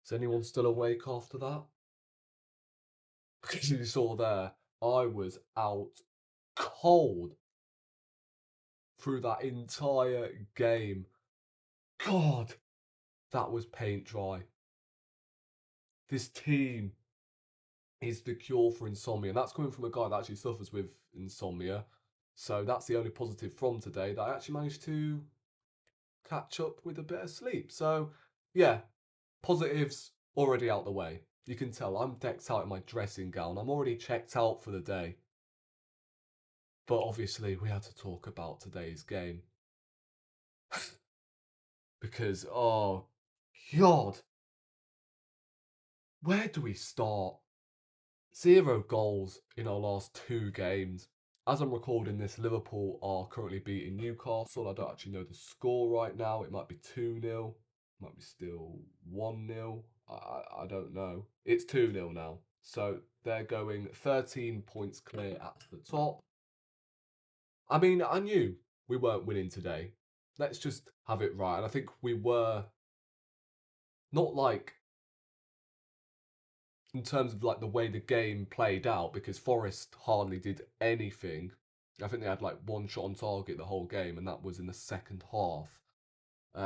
Is anyone still awake after that? Because you saw there, I was out cold through that entire game. God, that was paint dry. This team is the cure for insomnia. And that's coming from a guy that actually suffers with insomnia. So that's the only positive from today, that I actually managed to catch up with a bit of sleep. So, yeah, positives already out the way. You can tell I'm decked out in my dressing gown. I'm already checked out for the day. But obviously, we had to talk about today's game. Because, oh, God, where do we start? 0 goals in our last 2 games. As I'm recording this, Liverpool are currently beating Newcastle. I don't actually know the score right now. It might be 2-0. Might be still 1-0. I don't know. It's 2-0 now. So they're going 13 points clear at the top. I mean, I knew we weren't winning today. Let's just have it right. And I think we were not like in terms of like the way the game played out, because Forest hardly did anything. I think they had like 1 shot on target the whole game, and that was in the second half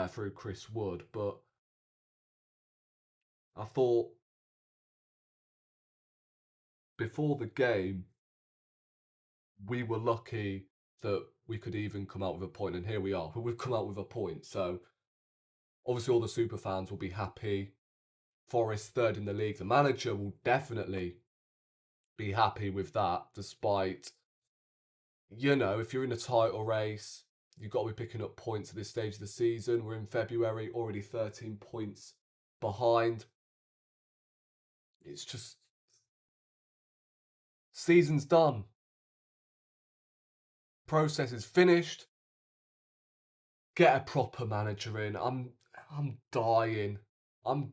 through Chris Wood. But I thought before the game, we were lucky that we could even come out with a point, and here we are. We've come out with a point. So obviously, all the super fans will be happy. Forest third in the league. The manager will definitely be happy with that, despite, if you're in a title race, you've got to be picking up points at this stage of the season. We're in February, already 13 points behind. It's just, season's done. Process is finished. Get a proper manager in. I'm dying. I'm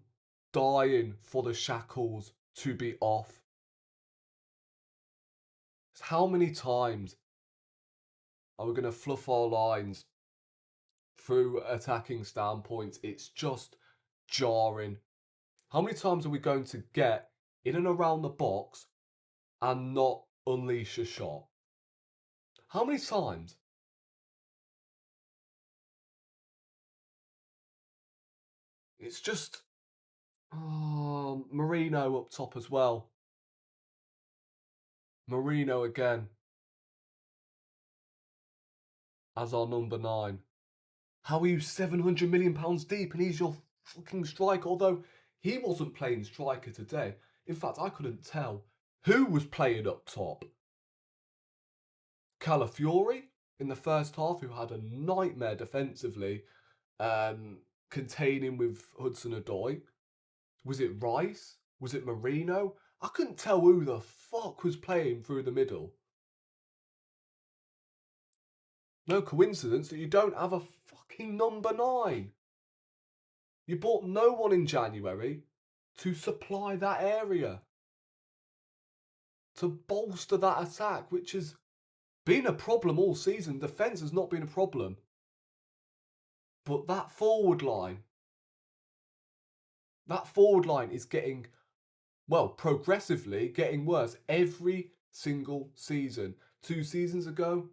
dying for the shackles to be off. How many times are we going to fluff our lines through attacking standpoints? It's just jarring. How many times are we going to get in and around the box and not unleash a shot? How many times? It's just, Marino up top as well. Marino again as our number 9. How are you £700 million deep and he's your fucking striker? Although he wasn't playing striker today. In fact, I couldn't tell who was playing up top. Calafiori in the first half, who had a nightmare defensively, containing with Hudson-Odoi. Was it Rice? Was it Marino? I couldn't tell who the fuck was playing through the middle. No coincidence that you don't have a fucking number 9. You bought no one in January to supply that area, to bolster that attack, which has been a problem all season. Defence has not been a problem. But that forward line is getting, well, progressively getting worse every single season. 2 seasons ago,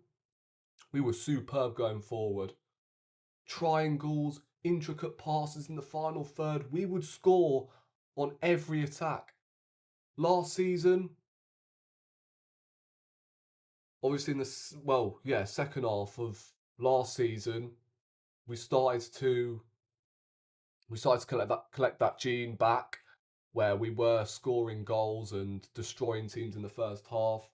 we were superb going forward. Triangles, intricate passes in the final third. We would score on every attack. Last season, obviously in the, second half of last season, we started to collect that gene back, where we were scoring goals and destroying teams in the first half.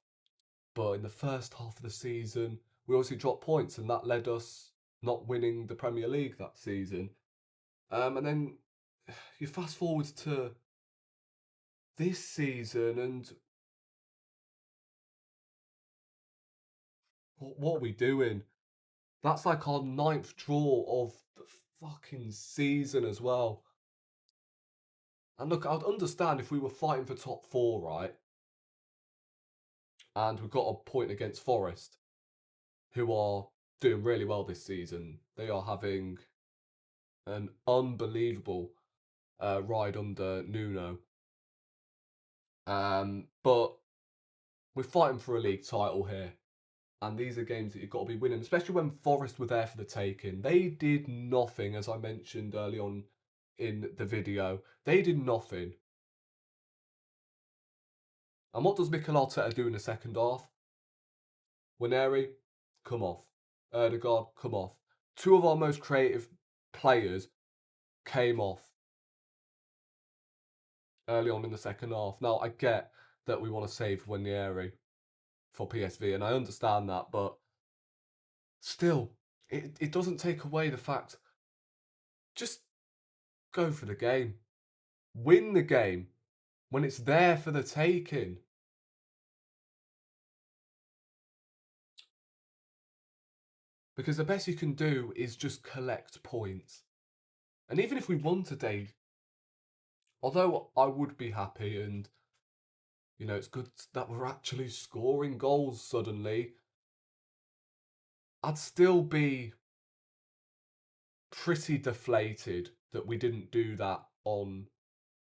But in the first half of the season, we obviously dropped points, and that led us not winning the Premier League that season. And then you fast forward to this season, and what are we doing? That's like our 9th draw of the fucking season as well. And look, I'd understand if we were fighting for top 4, right? And we got a point against Forest, who are doing really well this season. They are having an unbelievable ride under Nuno. But we're fighting for a league title here. And these are games that you've got to be winning, especially when Forest were there for the taking. They did nothing, as I mentioned early on in the video. They did nothing. And what does Mikel Arteta do in the second half? Wineri, come off. Erdegaard, come off. Two of our most creative players came off early on in the second half. Now, I get that we want to save Wineri for PSV, and I understand that, but still, it doesn't take away the fact, just go for the game. Win the game when it's there for the taking. Because the best you can do is just collect points. And even if we won today, although I would be happy and, you know, it's good that we're actually scoring goals suddenly, I'd still be pretty deflated that we didn't do that on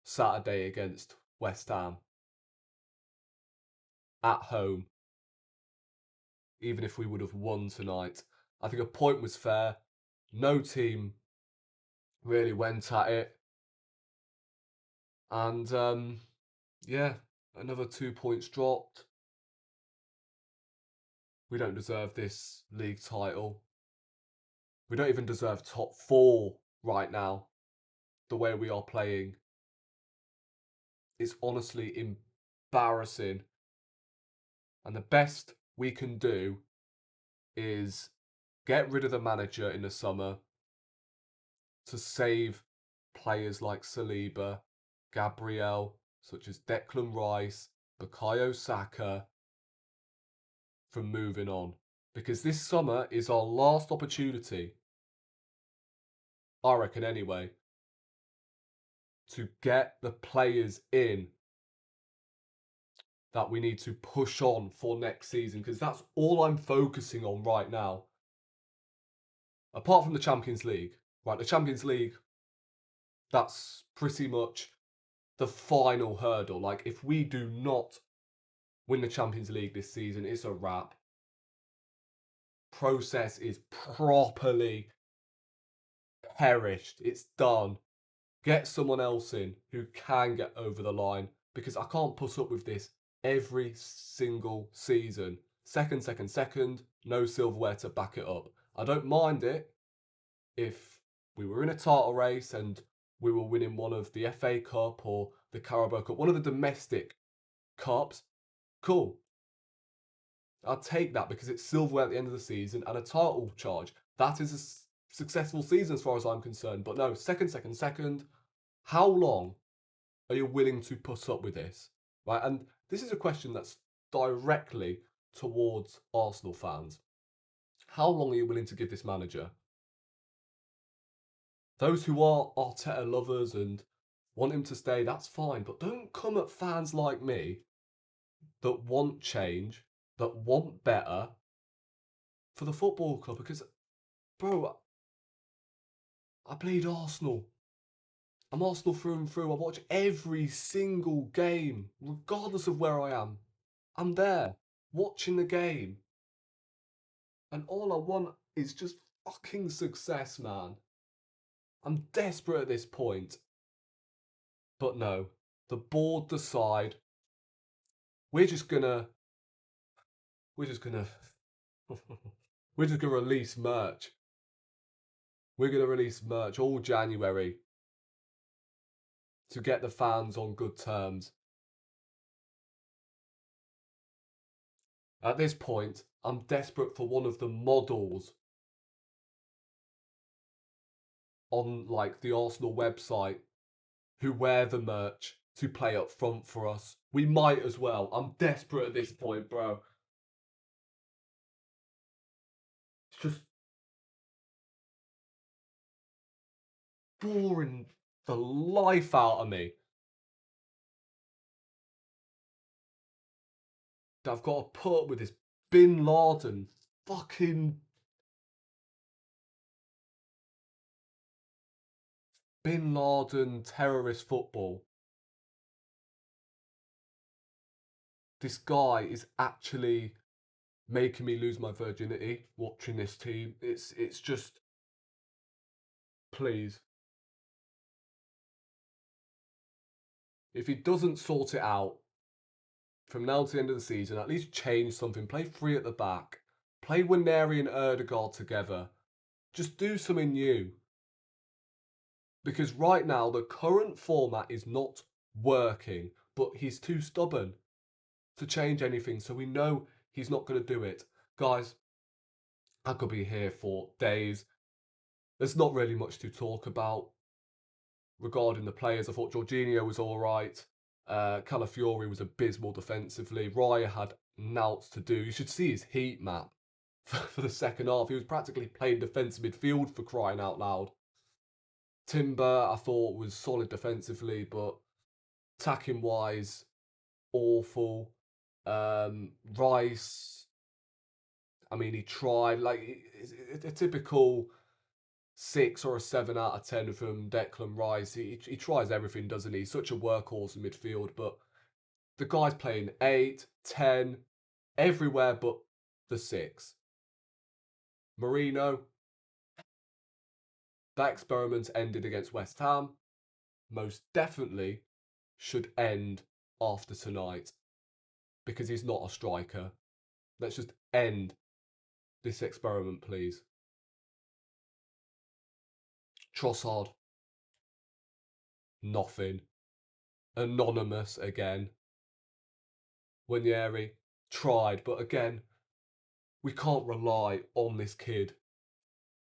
Saturday against West Ham at home. Even if we would have won tonight, I think a point was fair. No team really went at it. And yeah, another 2 points dropped. We don't deserve this league title. We don't even deserve top 4 right now. The way we are playing, it's honestly embarrassing. And the best we can do is get rid of the manager in the summer to save players like Saliba, Gabriel, such as Declan Rice, Bukayo Saka, from moving on. Because this summer is our last opportunity, I reckon anyway, to get the players in that we need to push on for next season. Because that's all I'm focusing on right now. Apart from the Champions League. Right, the Champions League, that's pretty much the final hurdle. Like, if we do not win the Champions League this season, it's a wrap. Process is properly perished. It's done. Get someone else in who can get over the line, because I can't put up with this every single season. Second, no silverware to back it up. I don't mind it if we were in a title race and we were winning one of the FA Cup or the Carabao Cup, one of the domestic cups. Cool. I'll take that because it's silverware at the end of the season and a title charge. That is a successful season as far as I'm concerned. But no, second. How long are you willing to put up with this? Right, and this is a question that's directly towards Arsenal fans. How long are you willing to give this manager? Those who are Arteta lovers and want him to stay, that's fine. But don't come at fans like me that want change, that want better for the football club. Because, bro, I bleed Arsenal. I'm Arsenal through and through. I watch every single game, regardless of where I am. I'm there, watching the game. And all I want is just fucking success, man. I'm desperate at this point. But no, the board decide we're just gonna we're just gonna release merch. We're gonna release merch all January to get the fans on good terms. At this point, I'm desperate for one of the models on like the Arsenal website who wear the merch to play up front for us. We might as well. I'm desperate at this point, bro. It's just boring the life out of me that I've got to put up with this Bin Laden fucking Bin Laden terrorist football. This guy is actually making me lose my virginity watching this team. It's just, please. If he doesn't sort it out from now to the end of the season, at least change something. Play three at the back. Play Waneri and Erdegaard together. Just do something new. Because right now, the current format is not working, but he's too stubborn to change anything. So we know he's not going to do it. Guys, I could be here for days. There's not really much to talk about regarding the players. I thought Jorginho was all right. Calafiori was abysmal defensively. Raya had nouts to do. You should see his heat map for the second half. He was practically playing defensive midfield, for crying out loud. Timber, I thought, was solid defensively, but attacking wise, awful. Rice, I mean, he tried. Like, a typical 6 or a 7 out of 10 from Declan Rice. He tries everything, doesn't he? He's such a workhorse in midfield, but the guy's playing 8, 10, everywhere but the 6. Marino, that experiment ended against West Ham. Most definitely should end after tonight because he's not a striker. Let's just end this experiment, please. Trossard, nothing. Anonymous again. Waneri tried, but again, we can't rely on this kid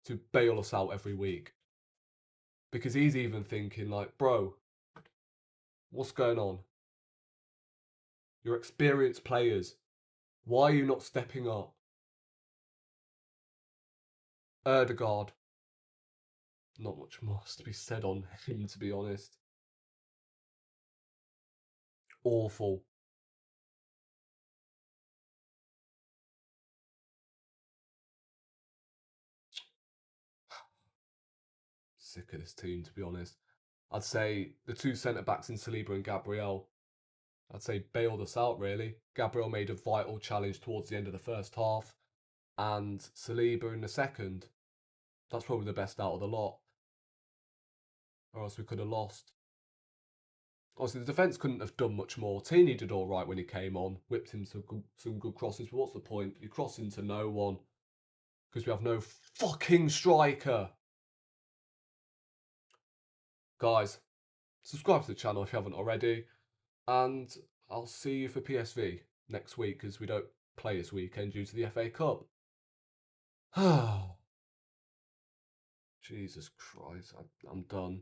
to bail us out every week. Because he's even thinking like, bro, what's going on? You're experienced players. Why are you not stepping up? Erdegaard. Not much more to be said on him, to be honest. Awful. Sick of this team, to be honest. I'd say the two centre-backs in Saliba and Gabriel, I'd say bailed us out, really. Gabriel made a vital challenge towards the end of the first half, and Saliba in the second. That's probably the best out of the lot. Or else we could have lost. Obviously, the defence couldn't have done much more. Tini did all right when he came on, whipped him some good crosses. But what's the point? You're crossing to no one because we have no fucking striker. Guys, subscribe to the channel if you haven't already, and I'll see you for PSV next week because we don't play this weekend due to the FA Cup. Jesus Christ, I'm done.